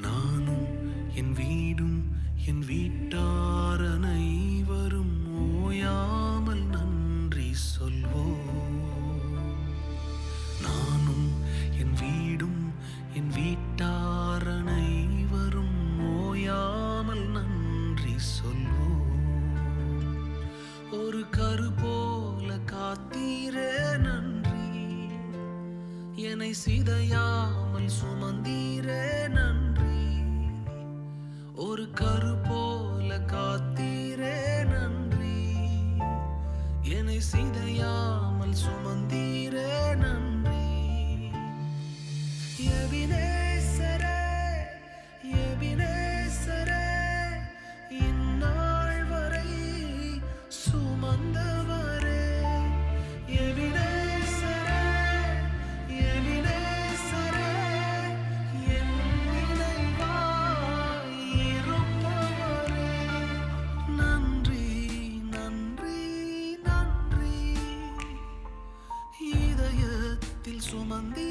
நானும் என் வீடும் என் வீட்டார் அனைவரும் ஓயாமல் நன்றி சொல்வோம். நானும் என் வீடும் என் வீட்டார் அனைவரும் ஓயாமல் நன்றி சொல்வோம். ஒரு கரு போல காத்தீரே நன்றி, என்னை சிதையாமல் சுமந்தீரே நன்றி. ஒரு கரு போல காத்தீரே நன்றி, என்னை சிதையாமல் சுமந்தீரே நன்றி. எபினேசரே எபினேசரே, இந்நாள் வரை சுமந்தவரே. எபினேசரே எபினேசரே, என் நினைவாய் இருப்பவரே. நன்றி நன்றி நன்றி, இதயத்தில் சுமந்தி